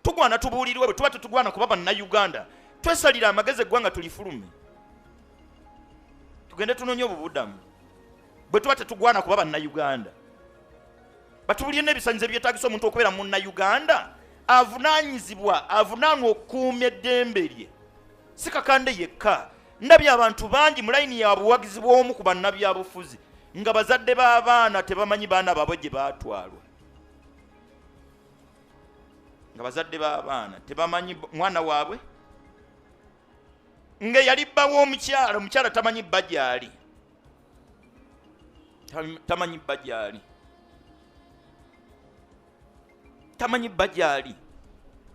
tugwana tubuulirwe bwe tuba tetugwana kuba bannayuganda twesalira amagezi eggwanga tulifulume tugende tunoonye obubudamu bwe tuba tetugwana kuba bannayuganda batubulire n'ebisanyizo byetaagisa omuntu okubeera munnayuganda avunaanyizibwa avunaanwa okukuuma eddembe lye si Kakande yekka ndabye abantu bangi mu layini ya buwagizi bw'omu ku bannabyabufuzi nga bazadde b'abaana tebamanyi baana baabwe gye baatwalwa nga bazadde b'abaana tebamanyi mwana waabwe nga yali bba w'omukyala tamanyi bba gyali tamanyi bba gyali tamanyi bba gyali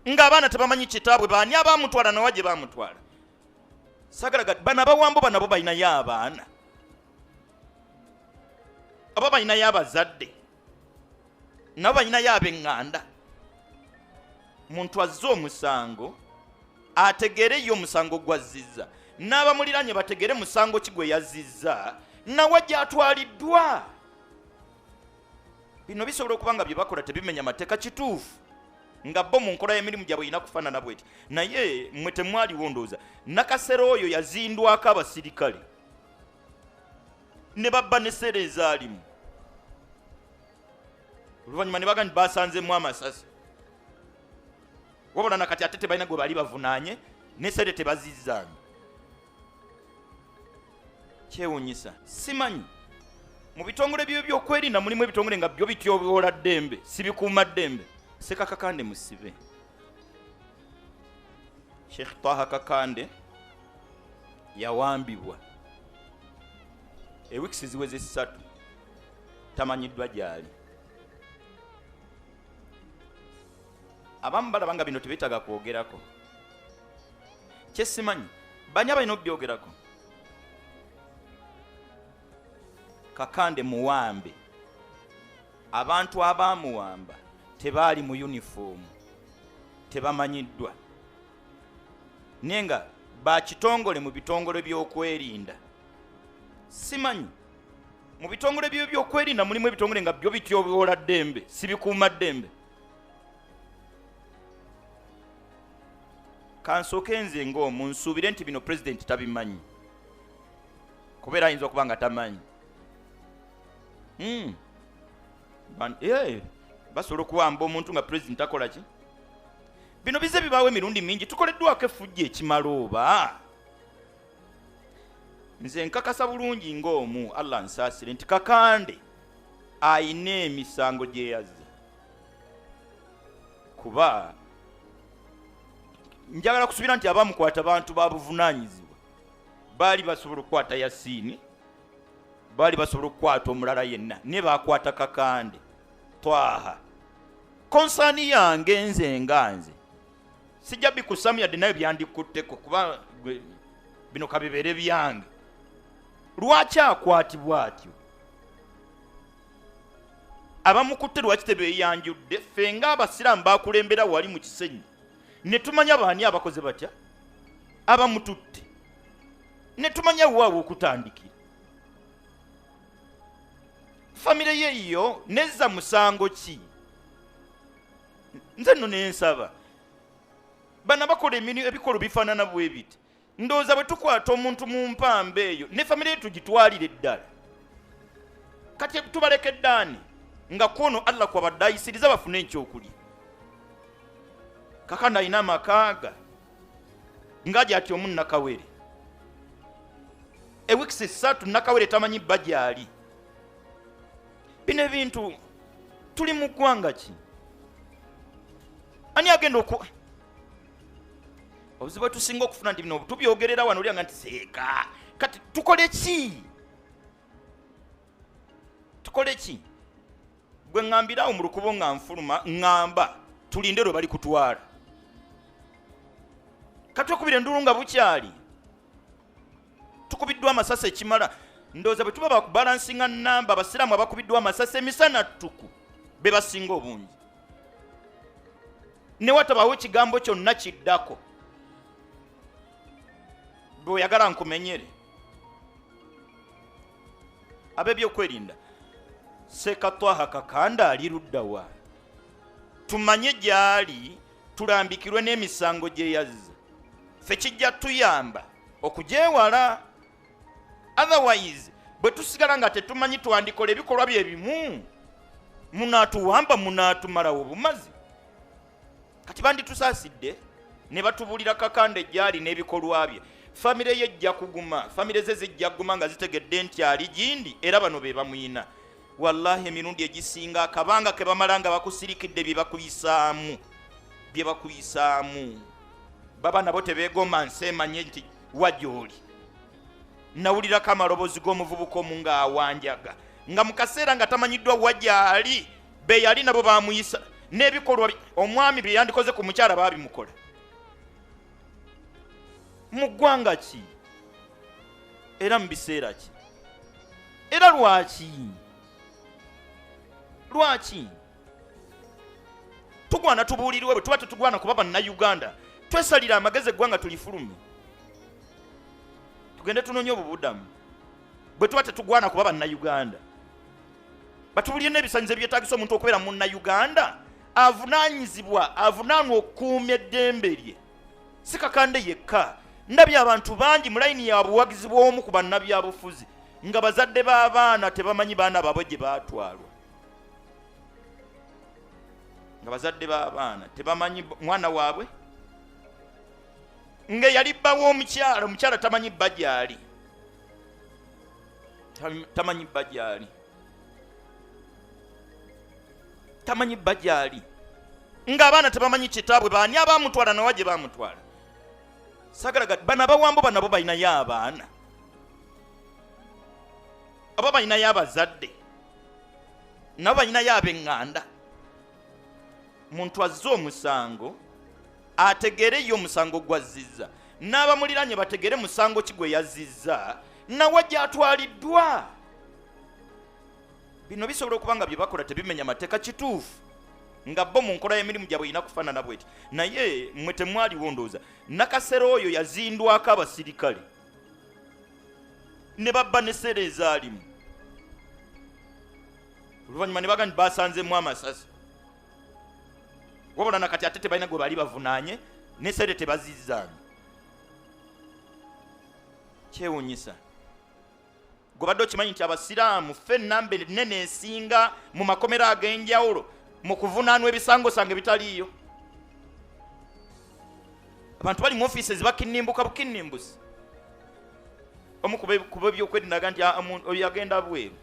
ng'abaana tebamanyi kitaabwe baani abaamutwala nawa gye baamutwala sagalaga bano abawambo banabo balinayo abaana aba balinayo abazadde nabo balinayo ab'eŋŋanda muntu azze omusango ategere yo omusango gwazizza n'abamuliranye bategere musango ki gwe yazizza nawe gy'atwaliddwa bino bisobola okuba nga bye bakola tebimenya mateeka kituufu nga bo mu nkola y'emirimu gyabwe yina kufaanana bweti naye mmwe temwaliwo ndowooza nakasero oyo yazindwako abasirikale ne babba n'esseera ezaalimu oluvannyuma ne baga nti basanzemu amasasi wabula nakati ate tebalina gwe bali bavunaanye n'esseere tebazizzaanyi kyewuunyisa simanyi mu bitongole byo by'okwerinda mulimu ebitongole nga byo bityoboola ddembe si bikuuma ddembe Seka Kakande musibe Sheikh Taha Kakande yawambibwa ewikisi ziweze 3 tamanyiddwa gyali abamu balabanga bino tebetaaga kwogerako kyesimanyi banya balina okubyogerako Kakande muwambe abantu abaamuwamba tebaali mu uniform tebamanyiddwa nenga bakitongole mu bitongole by'okwerinda simanyi mu bitongole by'okwerinda mulimu ebitongole nga byo bityoboola ddembe si bikuuma ddembe kansooke nze ng'omu nsuubire nti bino pulezidenti tabimanyi kubeera ayinza okuba nga tamanyi basobola okuwamba omuntu nga pulezidenti akola ki bino bize bibaawo emirundi mingi tukoleddwako effujjo ekimala oba nze nkakasa bulungi ng'omu Allah nsaasire nti Kakande ayina emisango gye yazza kuba njagala kusuubira nti abamukwata bantu babuvunaanyizibwa baali basobola okukwata Yasiini baali basobola okukwata omulala yenna ne bakwata Kakande Twaha konsani yange nze nganze sijja bikusamu yadde nayo byandikutteko kuba bino kabibeere byange lwaki akwatibwa atyo abamukutte lwaki tebeeyanjudde ffe ng'abasiraamu bakulembera wali mu kisenyi ne tumanya baani abakoze batya abamututte ne tumanya waawe okutandikira famire ye iyo nezza musango ki nze nno nensaba bana bakola ebikolo bifaanana bwe biti ndowooza bwe tukwata omuntu mu mpamba eyo ne famire ye tugitwalire eddala kati tubalekedde ani nga kwono Allah kwabadde ayisiriza bafune ekyokulya Kakande alina amakaaga ng'aja ati omu Nakawere ewikisi 3 Nakawere tamanyi bba gyali bino ebintu tuli mu ggwanga ki ani agenda obuzibu tusinga okufuna nti bino tubyogerera wano olya nga nti seeka kati tukole ki gwe ŋŋambirawo mu lukubo nga nfuluma ŋŋamba tulinde lwe bali kutwala kati okubira endulu nga bukyali tukubiddwa amasasi ekimala ndowooza bwe tuba bakubalansinga namba abasiraamu abakubiddwa amasasi emisana ttuku be basinga obungi ne watabawo ekigambo kyonna kiddako bwe oyagala nkumenyere ab'ebyokwerinda Seka Twaha Kakande ali ludda wa tumanye gyali tulambikirwe n'emisango gye yazza ffe kijja tuyamba okugyewala. Otherwise bwe tusigala nga tetumanyi twandikola ebikolwa bye bimu munaatuwamba munaatumalawo obumazi. Kati banditusaasidde ne batubuulira kakande gyali n'ebikolwa bye. Famire ye ejja kuguma, famire ze zijja kuguma nga zitegedde nti ali gindi era bano be bamuyina. Wallahi emirundi egisinga akabanga ke bamala nga bakusirikidde bye bakuyisaamu. Baba nabo tebeegomba nsi emanye nti wagyoli. Nawulirako amaloboozi g'omuvubuka omu nga awanjaga nga mu kaseera nga tamanyiddwa wagyali be yali nabo bamuyisa n'ebikolwa omwami bye yandikoze ku mukyala baabimukola. Mu ggwanga ki era mu biseera ki era lwaki tugwana tubuulirwe bwe tuba tetugwana kuba bannayuganda twesalira amagezi eggwanga tulifulumye tugende tunoonye obubudamu bwe tuba tetugwana kuba bannayuganda batubuulire n'ebisaanyizo ebyetaagisa omuntu okubeera munnayuganda avunaanwa okukuumya eddembe lye. Si kakande yekka, ndabye abantu bangi mu layini ya buwagizi bw'omu ku bannabyabufuzi nga bazadde b'abaana tebamanyi baana baabwe gye baatwalwa. Nga bazadde b'abaana tebamanyi mwana waabwe nga yali bba w'omukyala tamanyi bba gyali. Tamanyi bba gyali ng'abaana tebamanyi kitaabwe baani abaamutwala nawa gye baamutwala. Sagalaga bano abawambo banabo balinayo abaana aba balinayo abazadde nabo balinayo ab'eŋŋanda. Muntu azze omusango ategeere yo omusango gw'azzizza n'abamuliranye bategeere musango ki gwe yazzizza nawe gy'atwaliddwa. Bino bisobola okuba nga bye bakola tebimenya mateeka kituufu nga bo mu nkola y'emirimu gyabwe yina kufaanana bweti, naye mmwe temwaliwo ndowooza. Nakasero oyo yazindwako abasirikale ne babba n'esseera ezaalimu, oluvannyuma ne baga nti basanzemu Amasasi, wabula nakati ate tebalina gwe baali bavunaanye n'esseere tebazizzaanyi. Kyewuunyisa gwe badde okimanyi nti abasiraamu ffe ennamba ennene esinga mu makomera ag'enjawulo mu kuvunaanwa ebisango sange bitaliiyo. Abantu bali mu ofiisi bakinnimbuka bukinnimbusi. Omu kuba ebyokwerindaga nti oyo yagenda bweru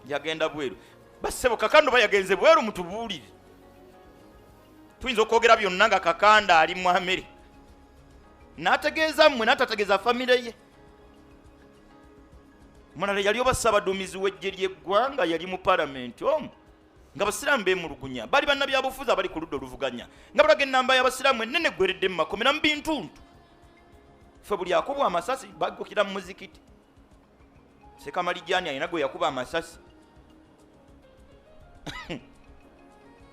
yagenda bweru. Bassebo kakando bayagenze bweru mutubuulire. Tuyinza okwogera byonna nga kakanda ali mu Amerika n'ategeeza mmwe n'atategeeza famire ye. Mulala yali oba ssaabaduumizi w'eggye ly'eggwanga yali mu palamenti omu nga basiraamu beemulugunya, bali bannabyabufuzi abali ku ludda oluvuganya nga balaga ennamba y'abasiraamu ennene gweredde mu makomera mu bintuntu. Ffe buli akubwa amasasi baggukira mu muzikiti. Sekamalijani alina gwe yakuba amasasi.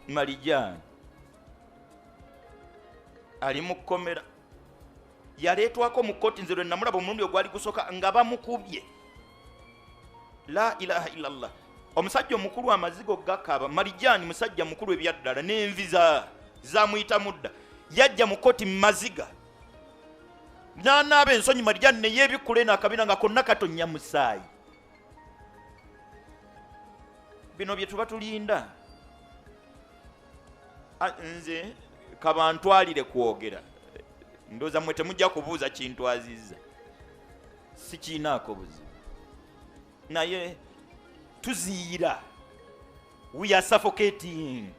Malijani ali mu kkomera yaleetwako mu kkooti nze lwe namulaba omulundi ogwali gusooka nga bamukubye. La ilaha illallah. Omusajja omukulu amazigo gakaba. Malijani musajja mukulu ebyaddala n'envi zamuyita mudda yajja mu kkooti mu maziga n'anaaba ensonyi. Malijani ne yeebikula n'akabina nga konna katonnya musaayi. Bino bye tuba tulinda. Nze kabantwalire kwogera, ndowooza mmwe temujja kubuuza kintu azizza, sikiinaako buzibu, naye tuziira. We are suffocating.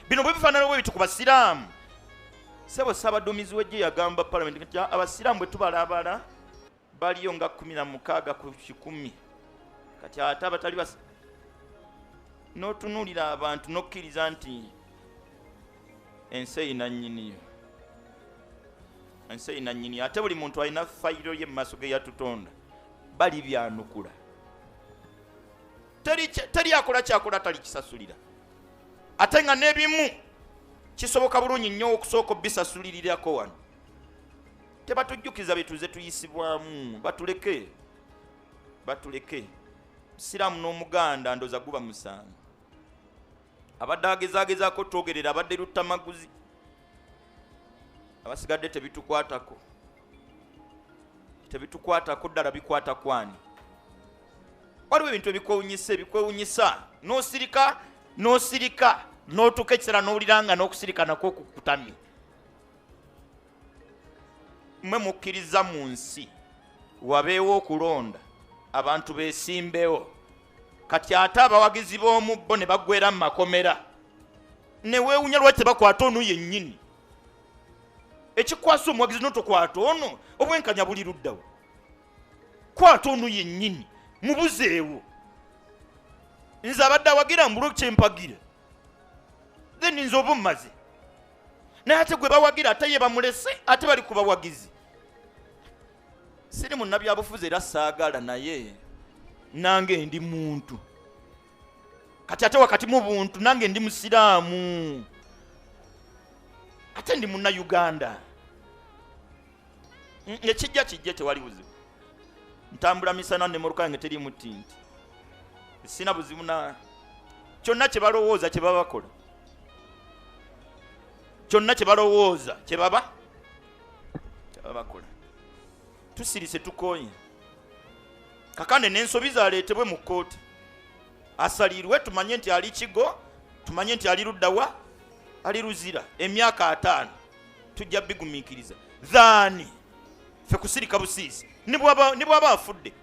Bino bwe bifaanana bwe bitu ku basiraamu. Ssebo ssaabaduumizi w'eggye yagamba palamenti nti abasiraamu bwe tubalabala baliyo nga 16 ku 100, kati ate abatali n'otunuulira abantu n'okkiriza nti ensi eyina nnyiniyo. Ensi eyina nnyiniyo, ate buli muntu alina fayiro ye mu maaso ge yatutonda. Bali byanukula. Teri akola kyakola tali kisasulira. Ate nga n'ebimu kisoboka bulungi nnyo okusooka obisasulirirako wano. Tebatujjukiza bye tuze tuyisibwamu. Batuleke. Siraamu n'Omuganda ndooza guba musango. abadde agezagezaako twogerera abadde luttamaguzi abasigadde tebitukwatako ddala bikwata kwani. Waliwo ebintu ebikwewunyisa n'osirika n'otuuka ekiseera n'owuliranga n'okusirika nakwo kukutamye. Mmwe mukkiriza mu nsi wabeewo okulonda abantu beesimbewo, kati ate abawagizi b'omubbo ne baggwera mu makomera ne weewunya lwaki tebakwata ono yennyini. Ekikwasa omuwagizi n'otokwata ono, obwenkanya buli luddawo. Kwata ono yennyini mubuzeewo. Nze abadde awagira mbulwe kyempagira, then nze oba mmaze. Naye ate gwe bawagira ate ye bamulese, ate bali ku bawagizi. Siri munnabyabufuzi era saagala, naye nange ndi muntu. Kati ate wakati mu buntu nange ndi Musiraamu, ate ndi Munnayuganda. Ekijja tewali buzibu. Ntambula misana ne murukange teri mutinti. Sina buzibu na kyonna kye balowooza kye baba bakola. Kyonna kye balowooza kye baba bakola. Tusirise tukooye. Kakande n'ensobi zaleetebwe mu kkooti. Asalirwe tumanye nti ali kigo, tumanye nti ali luddawa, ali luzira. Emyaka 5 tujja bigumiikiriza. Dhaani ffe kusirika busiisi. Ni bw'aba afudde.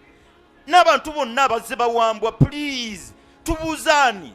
N'abantu bonna abazze bawambwa, please tubuuzaani.